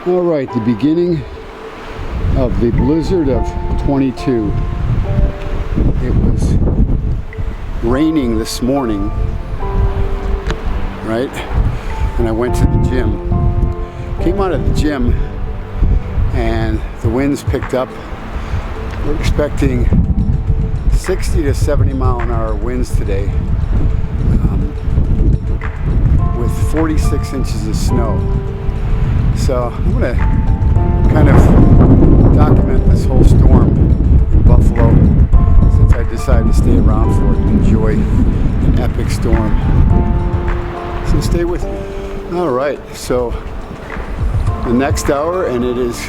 All right, the beginning of the blizzard of 22. It was raining this morning, right? And I went to the gym. Came out of the gym and the winds picked up. We're expecting 60 to 70 mile an hour winds today, with 46 inches of snow. So I'm going to kind of document this whole storm in Buffalo, since I decided to stay around for it and enjoy an epic storm. So stay with me. All right, so the next hour, and it is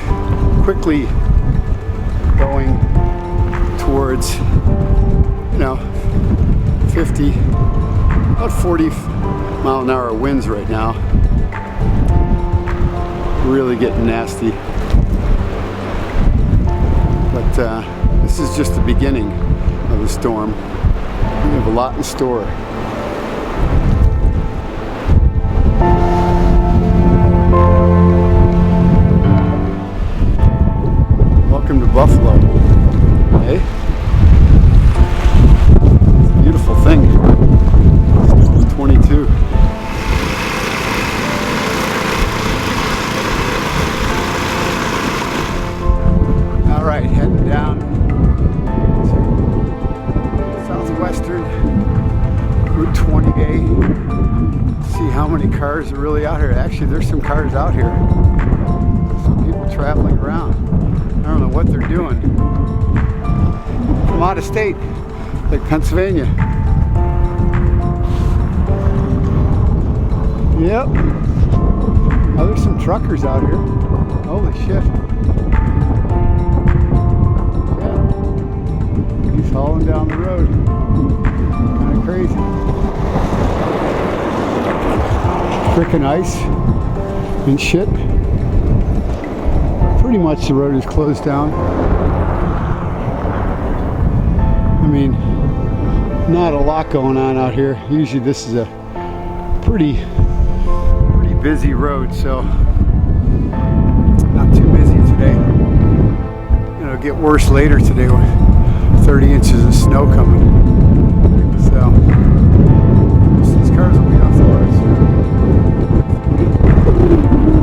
quickly going towards, 50, about 40 mile an hour winds right now. Really getting nasty. But this is just the beginning of the storm. We have a lot in store. Welcome to Buffalo. Hey? It's a beautiful thing. It's 22. All right, heading down to southwestern Route 20A. See how many cars are really out here. Actually, there's some cars out here. Some people traveling around. I don't know what they're doing. From out of state, like Pennsylvania. Yep. Oh, there's some truckers out here. Holy shit. He's hauling down the road. Kind of crazy. Frickin' ice and shit. Pretty much the road is closed down. I mean, not a lot going on out here. Usually this is a pretty busy road, so not too busy today. It'll get worse later today with 30 inches of snow coming. So these cars will be on floors.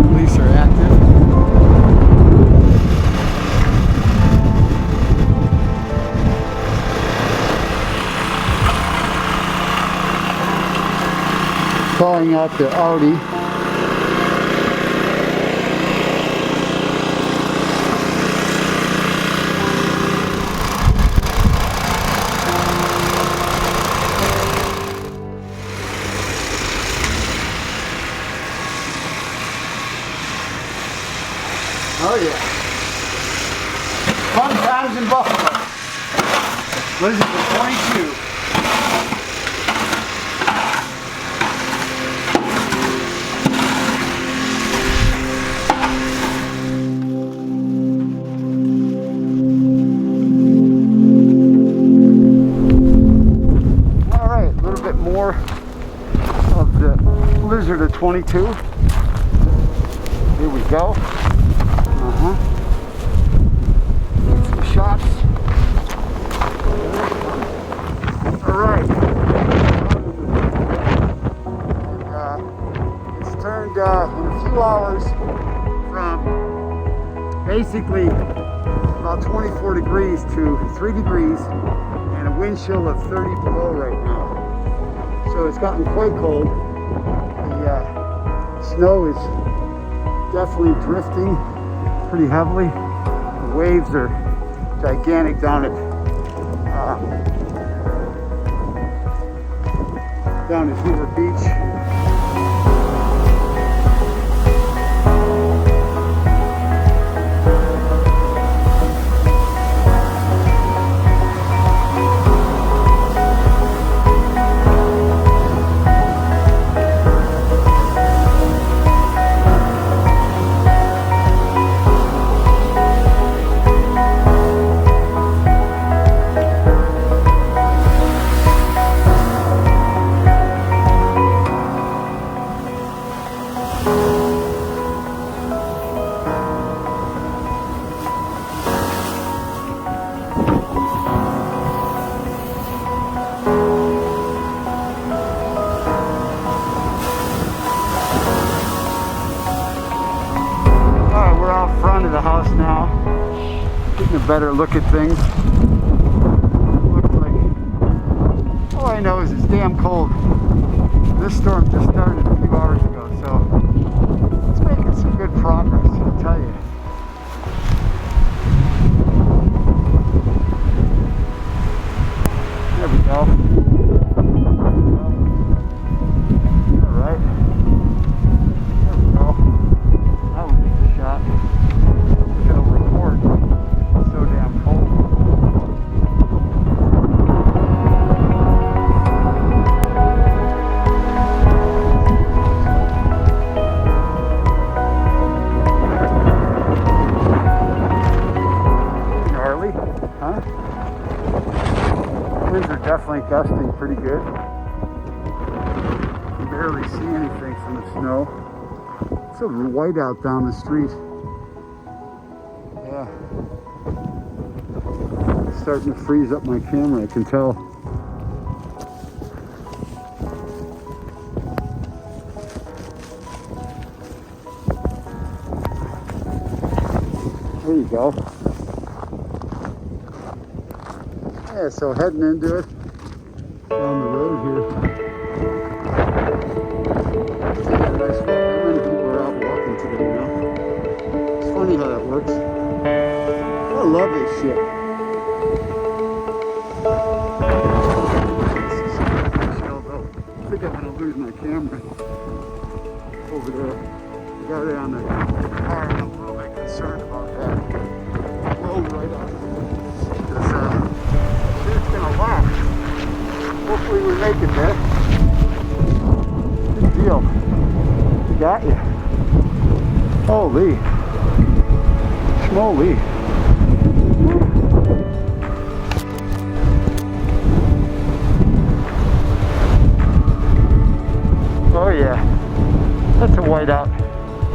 Police are active. Calling out the Audi. Oh yeah. Fun times in Buffalo. Blizzard of 22. Alright, a little bit more of the Blizzard of 22. Here we go. Get some shots. Alright. It's turned in a few hours from basically about 24 degrees to 3 degrees and a wind chill of 30 below right now. So it's gotten quite cold. The snow is definitely drifting pretty heavily. The waves are gigantic down at Hoover Beach. house now, getting a better look at things. Looks like, all I know is it's damn cold. This storm just started a few hours ago, so it's making some good progress, I'll tell you. There we go. Alright. There we go. That would be a shot. If it'll record. It's so damn cold. Gnarly, huh? Winds are definitely gusting pretty good. You can barely see anything from the snow. It's so white out down the street. Yeah. It's starting to freeze up my camera, I can tell. There you go. Yeah, so heading into it down the road here. Yeah, nice walk. How many people are out walking today, you know? It's funny how that works. I love this shit. I think I'm gonna lose my camera over there. I got it on the car and I'm a little bit concerned about that. Road right up. It's gonna last. Hopefully we make it there. Good deal. Got you. Holy schmoly. Oh yeah. That's a whiteout.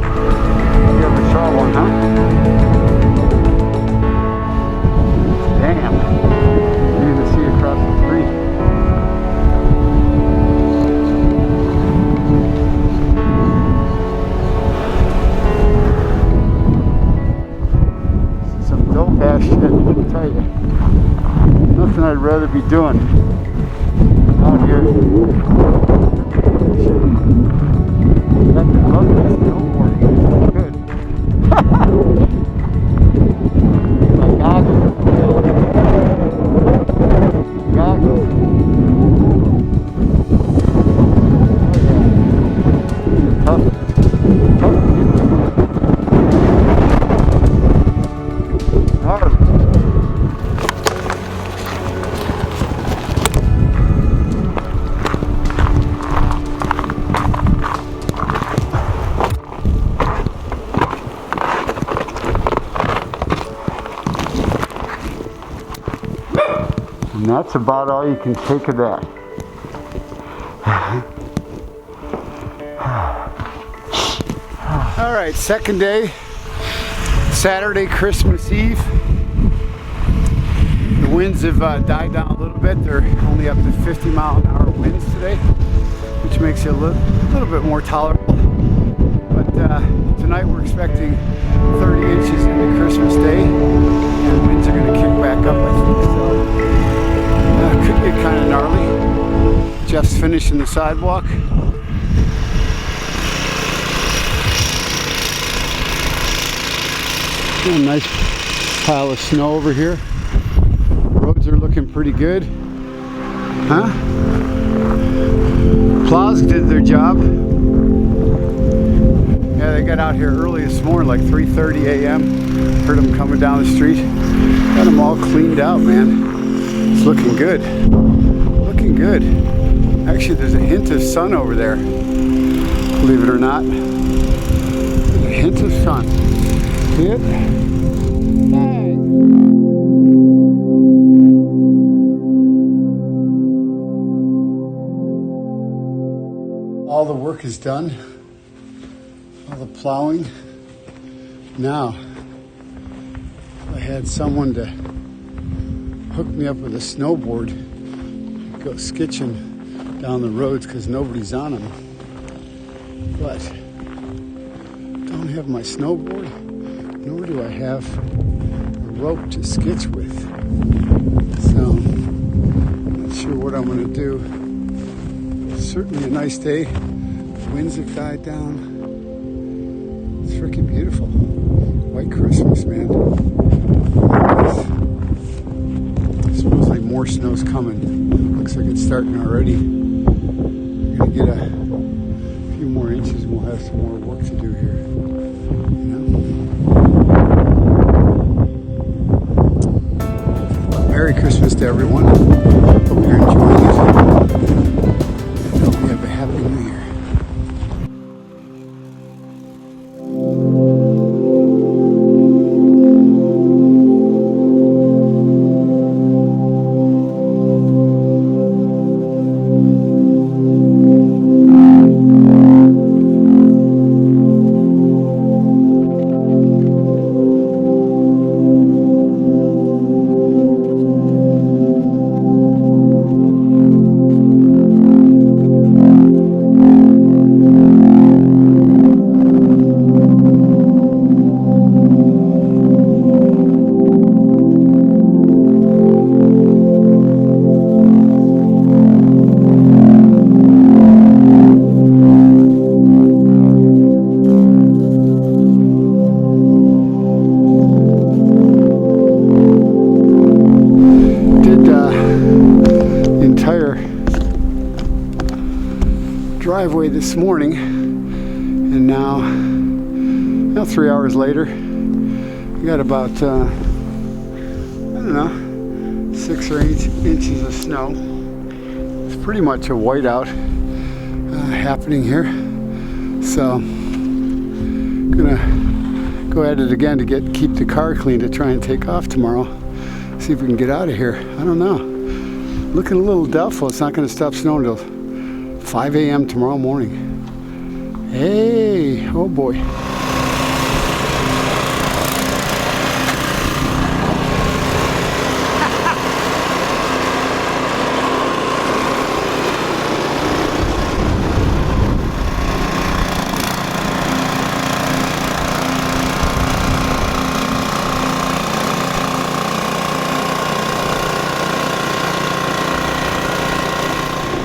You ever saw one, huh? Damn. You can see across the street. This is some dope ass shit, I'll tell you. Nothing I'd rather be doing out here. Got the love of snowboarding. Good. My goggles. Goggles. Oh yeah. Tough to get to. Hard. And that's about all you can take of that. All right, second day, Saturday, Christmas Eve. The winds have died down a little bit. They're only up to 50-mile-an-hour winds today, which makes it a little bit more tolerable. But tonight we're expecting 30 inches into Christmas Day, and winds are going to kick back up, I think. So could get kind of gnarly. Jeff's finishing the sidewalk. A nice pile of snow over here. Roads are looking pretty good. Huh? Plows did their job. Yeah, they got out here early this morning, like 3:30 a.m. Heard them coming down the street. Got them all cleaned out, man. It's looking good. Looking good. Actually, there's a hint of sun over there. Believe it or not. There's a hint of sun. See it? Bang! All the work is done. All the plowing. Now, I had someone to hook me up with a snowboard, go skitching down the roads because nobody's on them. But don't have my snowboard, nor do I have a rope to sketch with. So, I'm not sure what I'm going to do. It's certainly a nice day. Winds have died down. It's freaking beautiful. White Christmas, man. Supposedly more snow's coming. Looks like it's starting already. We're gonna get a few more inches and we'll have some more work to do here. You know? Merry Christmas to everyone. Hope you're enjoying it. I hope you have a happy New Year. Driveway this morning, and now 3 hours later, we got about I don't know, 6 or 8 inches of snow. It's pretty much a whiteout happening here, so I'm gonna go at it again to keep the car clean to try and take off tomorrow. See if we can get out of here. I don't know. Looking a little doubtful. It's not going to stop snowing until 5 a.m. tomorrow morning. Hey, oh boy.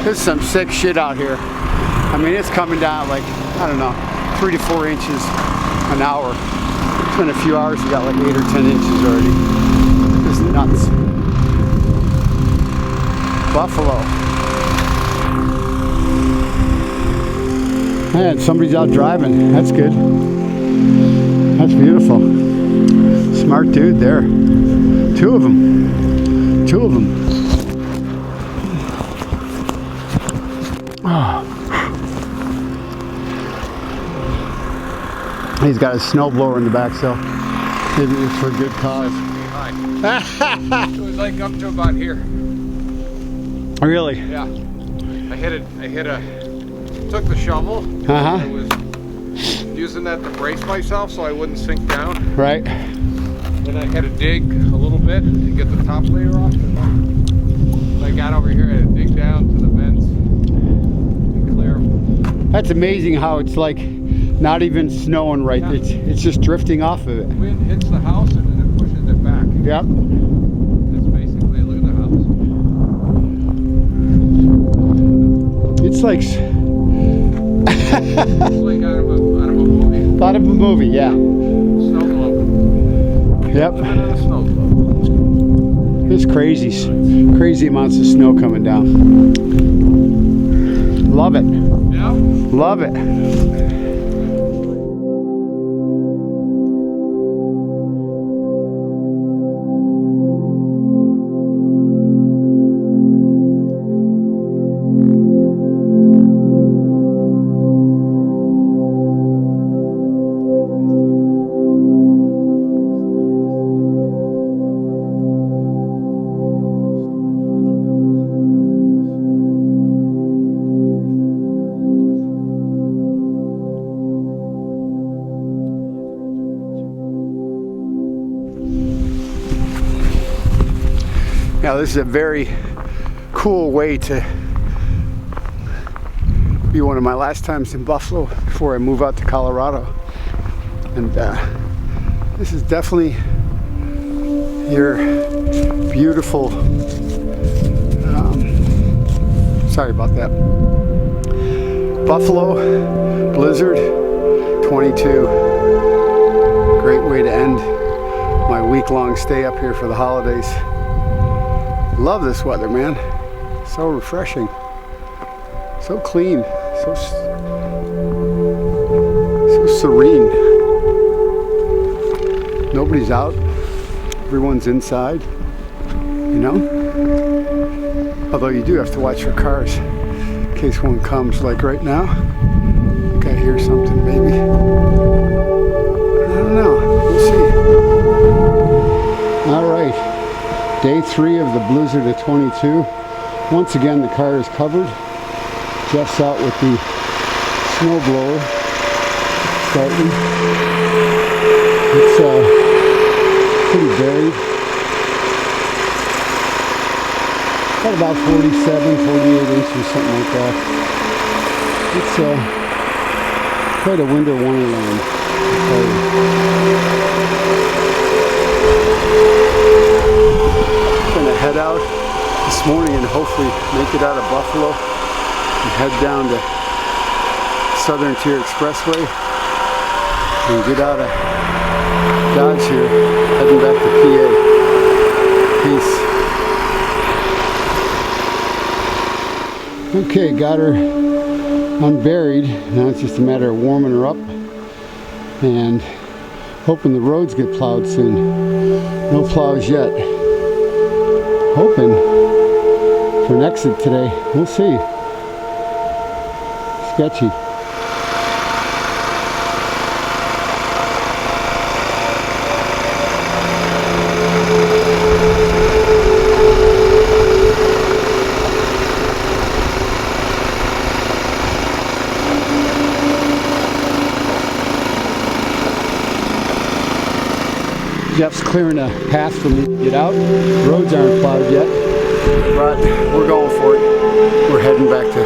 There's some sick shit out here. I mean, it's coming down like, I don't know, 3 to 4 inches an hour. It's been a few hours, we got like 8 or 10 inches already. This is nuts. Buffalo. Man, somebody's out driving. That's good. That's beautiful. Smart dude there. Two of them. Oh. He's got a snowblower in the back, so maybe it's for a good cause. It was like up to about here. Really? Yeah. Took the shovel. I was using that to brace myself so I wouldn't sink down. Right. Then I had to dig a little bit to get the top layer off. And then I got over here, I had to dig down to the vents and clear them. That's amazing how it's like not even snowing right. Yeah. It's just drifting off of it. The wind hits the house and then it pushes it back. Yep. That's basically, look at the house. It's like it's like out of a movie. Out of a movie, yeah. Snow globe. Yep. Living in a snow globe. It's crazy amounts of snow coming down. Love it. Yeah. Love it. Now this is a very cool way to be one of my last times in Buffalo before I move out to Colorado. And This is definitely your beautiful, sorry about that, Buffalo blizzard 22. Great way to end my week-long stay up here for the holidays. Love this weather, man. So refreshing, so clean, so serene. Nobody's out, everyone's inside, you know? Although you do have to watch your cars in case one comes, like right now. I think I hear something, maybe. I don't know, we'll see. All right, day 3 of the blizzard of 22. Once again, the car is covered. Jeff's out with the snowblower starting. It's pretty buried. Got about 47, 48 inches, something like that. It's quite a winter wonderland, I'll tell you. I'm gonna head out this morning and hopefully make it out of Buffalo and head down to Southern Tier Expressway and get out of Dodge here, heading back to PA. Peace. Okay, got her unburied. Now it's just a matter of warming her up and hoping the roads get plowed soon. No plows yet. Hoping for an exit today. We'll see. Sketchy. Jeff's clearing a path for me to get out. Roads aren't plowed yet, but we're going for it. We're heading back to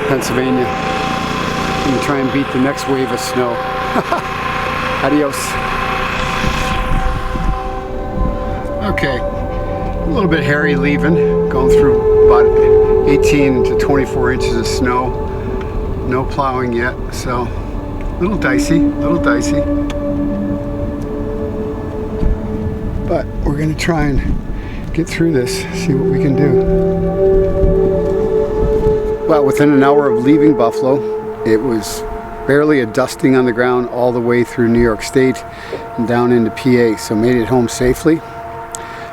Pennsylvania and try and beat the next wave of snow. Adios. Okay, a little bit hairy leaving, going through about 18 to 24 inches of snow. No plowing yet, so a little dicey, But we're going to try and get through this, see what we can do. Well, within an hour of leaving Buffalo, it was barely a dusting on the ground all the way through New York State and down into PA, so made it home safely.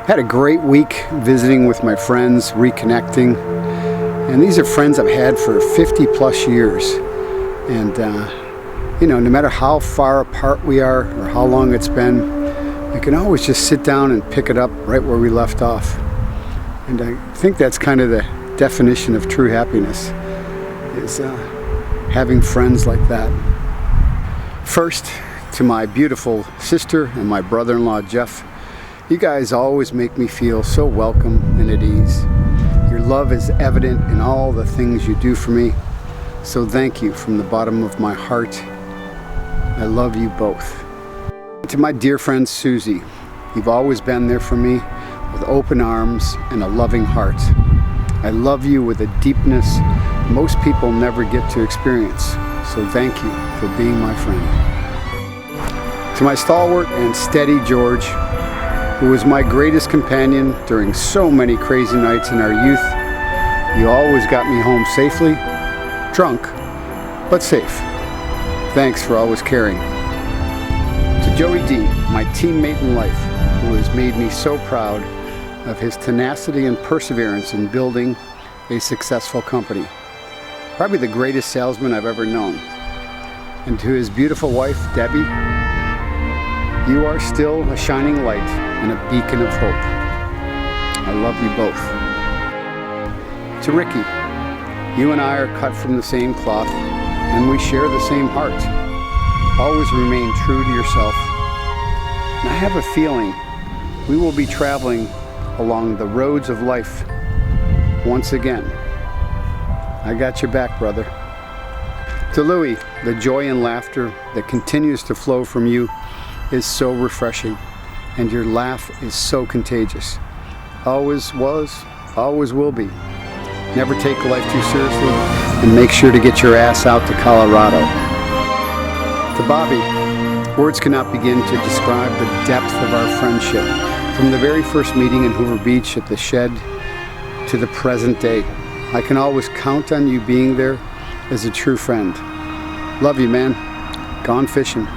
Had a great week visiting with my friends, reconnecting. And these are friends I've had for 50 plus years. And, you know, no matter how far apart we are or how long it's been, we can always just sit down and pick it up right where we left off. And I think that's kind of the definition of true happiness, is having friends like that. First, to my beautiful sister and my brother-in-law, Jeff, you guys always make me feel so welcome and at ease. Your love is evident in all the things you do for me, so thank you from the bottom of my heart. I love you both. To my dear friend Susie, you've always been there for me with open arms and a loving heart. I love you with a deepness most people never get to experience, so thank you for being my friend. To my stalwart and steady George, who was my greatest companion during so many crazy nights in our youth, you always got me home safely, drunk, but safe. Thanks for always caring. To Joey D, my teammate in life, who has made me so proud of his tenacity and perseverance in building a successful company. Probably the greatest salesman I've ever known. And to his beautiful wife, Debbie, you are still a shining light and a beacon of hope. I love you both. To Ricky, you and I are cut from the same cloth, and we share the same heart. Always remain true to yourself. And I have a feeling we will be traveling along the roads of life once again. I got your back, brother. To Louie, the joy and laughter that continues to flow from you is so refreshing, and your laugh is so contagious. Always was, always will be. Never take life too seriously, and make sure to get your ass out to Colorado. To Bobby, words cannot begin to describe the depth of our friendship, from the very first meeting in Hoover Beach at the shed to the present day. I can always count on you being there as a true friend. Love you, man. Gone fishing.